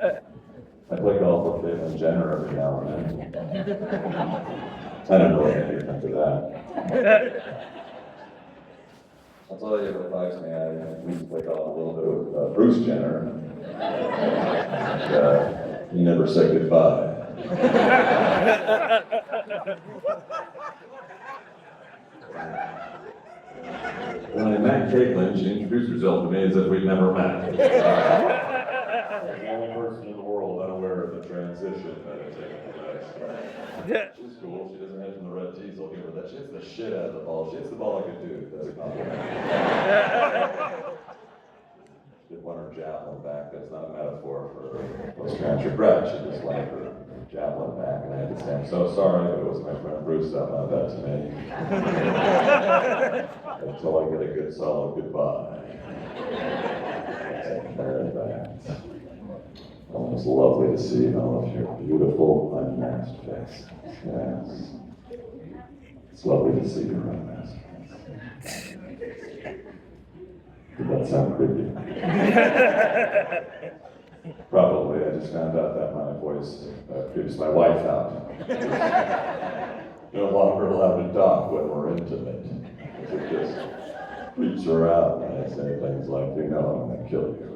I play golf with Caitlyn Jenner every now and then. I don't know what I think of that. I'll tell you what bugs me. I used to play golf a little bit with Bruce Jenner. He never said goodbye. When I met Caitlyn, she introduced herself to me as if we'd never met. The only person in the world unaware of the transition that had taken place. She's cool. She doesn't hit from the red tees. I'll give her that. She hits the shit out of the ball. She hits the ball like a dude. That's a compliment. She did want her javelin back. That's not a metaphor for post-match regret. She just wanted her javelin back, and I had to say, I'm so sorry, but it was my friend Bruce that meant that to me. Until I get a good solid goodbye. Take care of that. Oh, it's lovely to see all of your beautiful unmasked faces. Yes. It's lovely to see your unmasked faces. Did that sound creepy? Probably. I just found out that my voice creeps my wife out. No longer allowed to talk when we're intimate. It just creeps her out when I say things like, you know, I'm going to kill you.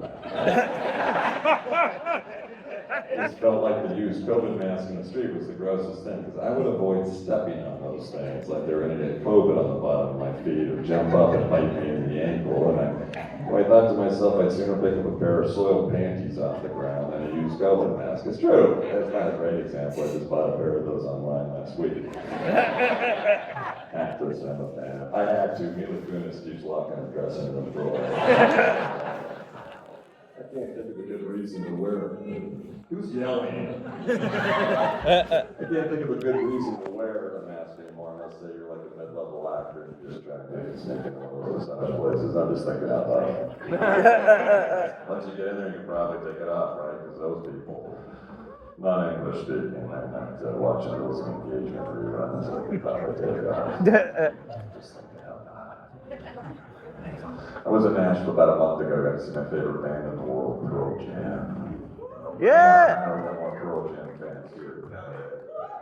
It just felt like the used COVID mask in the street was the grossest thing, because I would avoid stepping on those things, like they were going to get COVID on the bottom of my feet, or jump up and bite me in the ankle, and I thought to myself, I'd sooner pick up a pair of soiled panties off the ground than a used COVID mask. It's true. That's not a great example. I just bought a pair of those online last week. Actress, I'm a fan. I had to. Mila Kunis keeps locking her dress into the drawer. I can't think of a good reason to wear it. Who's yelling? I can't think of a good reason to wear a mask anymore unless say you're like a mid-level actor and you're just trying to make a sneak in one of those places. I'm just thinking out loud. Once you get in there, you can probably take it off, right? Because those people, non-English speaking, I'm not watching those engagement reruns. I can probably take it off. Just thinking out loud. I was in Nashville about a month ago. I got to see my favorite band in the world, Pearl Jam. Yeah. I got more Pearl Jam fans here.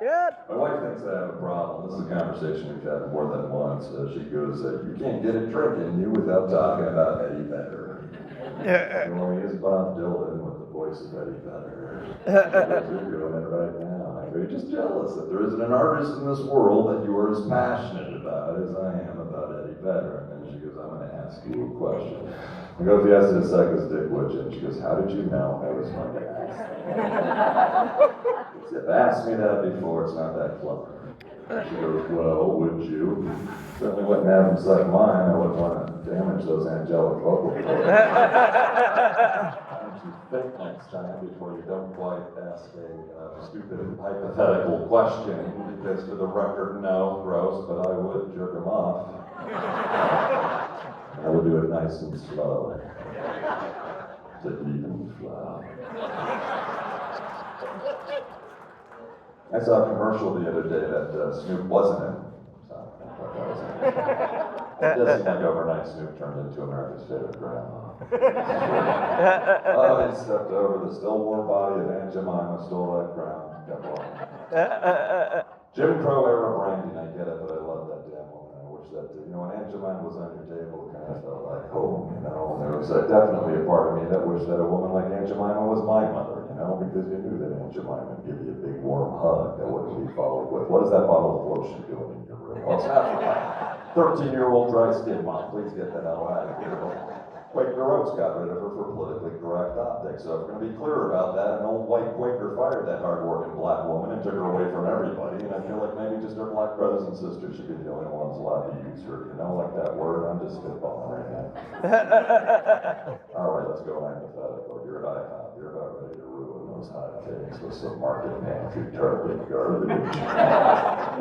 Yeah. My wife thinks I have a problem. This is a conversation we've had more than once. She goes, you can't get a drink in you without talking about Eddie Vedder. Well, he is Bob Dylan with the voice of Eddie Vedder. You're doing it right now. I'm just jealous that there isn't an artist in this world that you are as passionate about as I am about Eddie Vedder. And then she goes, I'm going to ask you a question. I go, if you asked it a second, Dick, would you? And she goes, how did you know I was going to ask? If asked me that before, it's not that clever. She goes, well, would you? Certainly wouldn't have them suck mine. I wouldn't want to damage those angelic vocal cords. Why don't you think next time before you don't quite ask a stupid hypothetical question? Because for the record, no, gross, but I would jerk them off. I would do it nice and slow. To even flow. I saw a commercial the other day that Snoop wasn't in. It does seem like overnight Snoop turned into America's favorite grandma. Oh, he stepped over the still warm body of Aunt Jemima, stole that crown, got one. Jim Crow era branding, I get it, but I love that damn woman. I wish that, you know, when Aunt Jemima was on your table, it kind of felt like home, you know. And there was definitely a part of me that wished that a woman like Aunt Jemima was my mother, you know, because you knew that Aunt Jemima would give you a big warm hug that wouldn't be followed with, what is that bottle of lotion doing in your room? Well, it's not for my 13-year-old dry skin, Mom. Please get that out of here. Quaker Oats got rid of her for politically correct optics. So if we're going to be clear about that, an old white Quaker fired that hard-working black woman and took her away from everybody. And I feel like maybe just her black brothers and sisters should be the only ones allowed to use her. You know, like that word, I'm just spitballing right now. All right, let's go hypothetical. You're at IHOP. You're about ready to ruin those hot takes with some market pantry target garbage.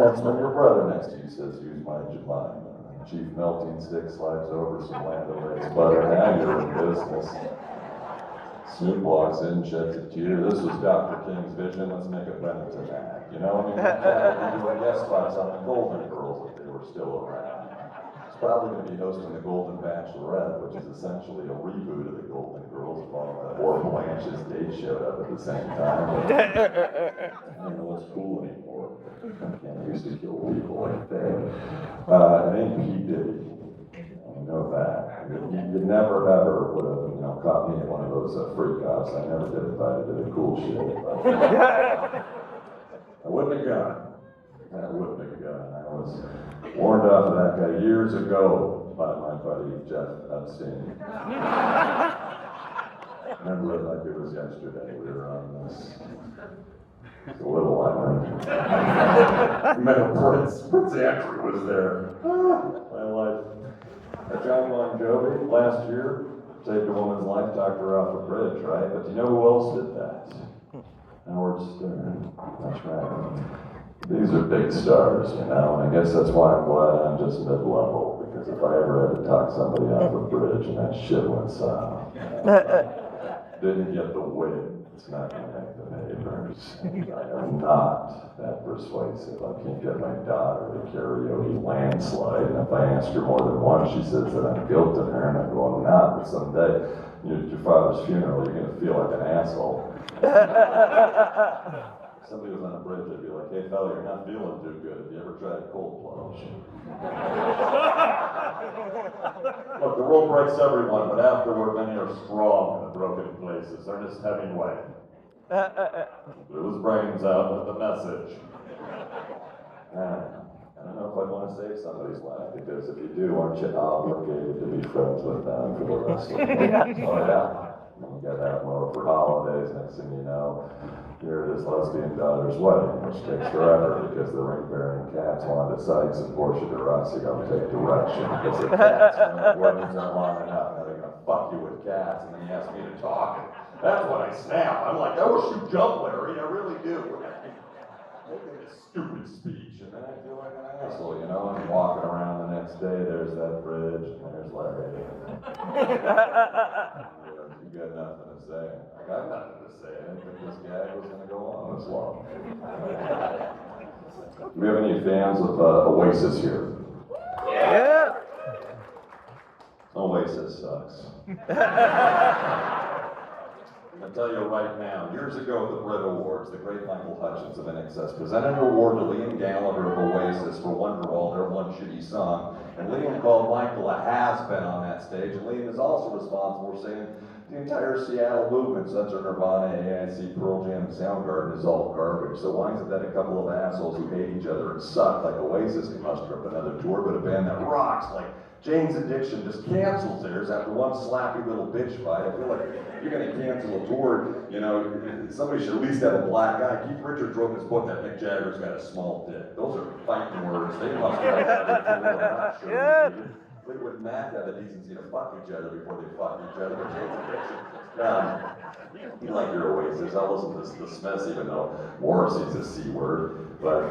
That's when your brother next to you says, use my Jemima. Chief melting stick slides over some Land O'Lakes butter. Now you're in business. Snoop walks in, sheds a tear. This was Dr. King's vision. Let's make a Benetton act. You know, I mean, we do a guest spots on the Golden Girls if they were still around. probably going to be hosting the Golden Bachelorette, which is essentially a reboot of the Golden Girls if all the four Blanche's dates showed up at the same time. I don't know what's cool anymore. I can't used to kill people like that. It ain't P. Diddy. I know that. You never ever would have, caught me at one of those freak offs. I never get invited to the cool shit. I wouldn't have gone. I wouldn't have gone. I was warned off of that guy years ago by my buddy Jeff Epstein. Remember it like it was yesterday. We were on this little island. Met Prince Andrew was there. My life. John Bon Jovi last year saved a woman's life, talked her off a bridge, right? But you know who else did that? Howard Stern. That's right. These are big stars, and I guess that's why I'm glad I'm just mid-level, because if I ever had to talk somebody off a bridge and that shit went south, didn't get the win, it's not going to make the papers. I am not that persuasive. I can't get my daughter to karaoke Landslide, and if I ask her more than once, she says that I'm guilting her, and I go, I'm not, but someday, at your father's funeral, you're going to feel like an asshole. Somebody was on a bridge, I'd be like, hey fella, you're not feeling too good. Have you ever tried a cold plunge? Look, the world breaks everyone, but afterward many are strong in the broken places. Ernest Hemingway. Blew his brains out with the message. I don't know if I'd want to save somebody's life, because if you do, aren't you obligated to be friends with them for the rest of the life? Oh yeah. You get out more for holidays, next thing you know, here it is, lesbian daughter's wedding, which takes forever because the ring-bearing cats, Wanda Sykes and Portia de Rossi, don't take direction because the cats, weddings aren't long enough, now they're going to fuck you with cats, and then you ask me to talk, and that's when I snap. I'm like, I wish you'd jump, Larry, I really do. Making this stupid speech, and then I feel like an asshole, and walking around the next day, there's that bridge, and there's Larry. You got nothing to say. I got nothing to say. I didn't think this gag was going to go on this long. Do we have any fans of Oasis here? Yeah. Oasis sucks. I'll tell you right now, years ago at the Brit Awards, the great Michael Hutchins of NXS presented an award to Liam Gallagher of Oasis for Wonderwall, their one shitty song. And Liam called Michael a has-been on that stage, and Liam is also responsible for saying the entire Seattle movement, such as Nirvana, AIC, Pearl Jam, and Soundgarden, is all garbage. So why is it that a couple of assholes who hate each other and suck like Oasis can muster up another tour, but a band that rocks like Jane's Addiction just cancels theirs after one slappy little bitch fight? I feel like if you're going to cancel a tour, somebody should at least have a black eye. Keith Richards wrote in his book that Mick Jagger's got a small dick. Those are fighting words. They must have that. Yeah. Fleetwood Mac have the decency to fuck each other before they fuck each other. But Jane's Addiction, you like your Oasis. I'll listen to the Smiths, even though Morrissey's a C word. But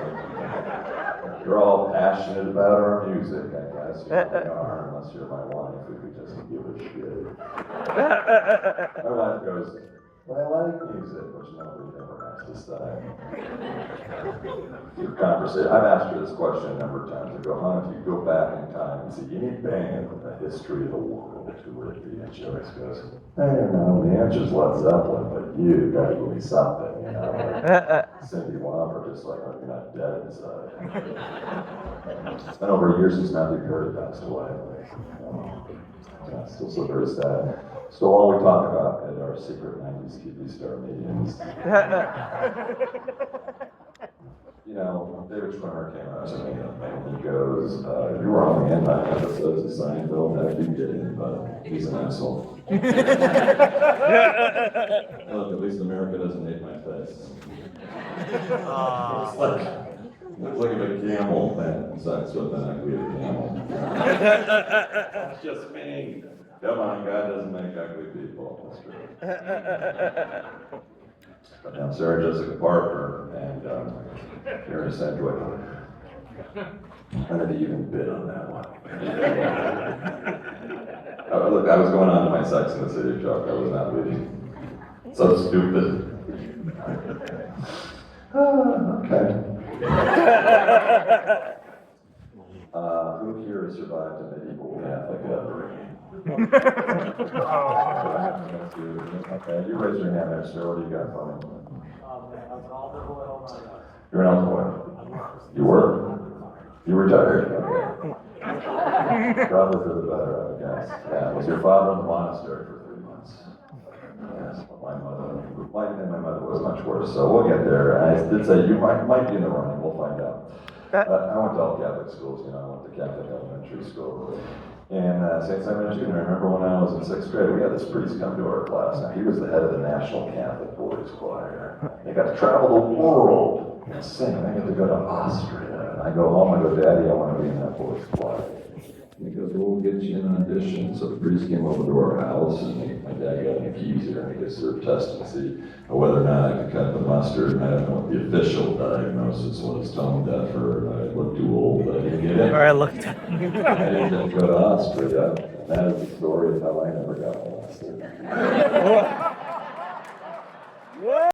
you're all passionate about our music, I guess. You really are, unless you're my wife, who could just give a shit. My wife goes, but I like music, which nobody ever has to say. Your conversation, I've asked her this question a number of times. I go, hon, if you go back in time and see any band in the history of the world, who would it be? And she always goes, I don't know, the answer's Led Zeppelin, but you gotta give me something, like Cindy Lauper, just like, you're not dead inside. It's been over a year since Matthew Perry passed away. Yeah, still so very sad. Still all we talk about at our secret 90s TV star meetings. David Schwimmer came out to me and he goes, you were only in 9 episodes of Seinfeld, that you didn't, but he's an asshole. Look, at least America doesn't hate my face. Looks like a big camel that sucks with an ugly camel. That's just me. Come on, God doesn't make ugly people. That's true. But now Sarah Jessica Parker and Karen Sedgwick. How did he even bid on that one? Look, I was going on to my Sex and the City joke. I was not leaving. So stupid. Okay. Who here has survived a medieval Catholic upbringing? Okay, you raise your hand there, sir. What do you got for me? You're an altar boy. You were? You retired? Okay. Probably for the better, I guess. Yeah. Was your father in the monastery for 3 months? Yes. My mother was much worse, so we'll get there. I did say you might be in the running. We'll find out. I went to all Catholic schools. I went to Catholic elementary school. And St. Simon and Junior, I remember when I was in 6th grade, we had this priest come to our class. Now, he was the head of the National Catholic Boys Choir. They got to travel the world and sing. I got to go to Austria. And I go home, I go, Daddy, I want to be in that boys' choir. And he goes, well, we'll get you an audition. So the priest came over to our house, and my dad got an accuser, and he could serve test and see whether or not I could cut the mustard. And I don't know what the official diagnosis was, tone deaf, or I looked too old. I didn't get in. Or I looked. I didn't go to Austria. That is the story of how I never got molested.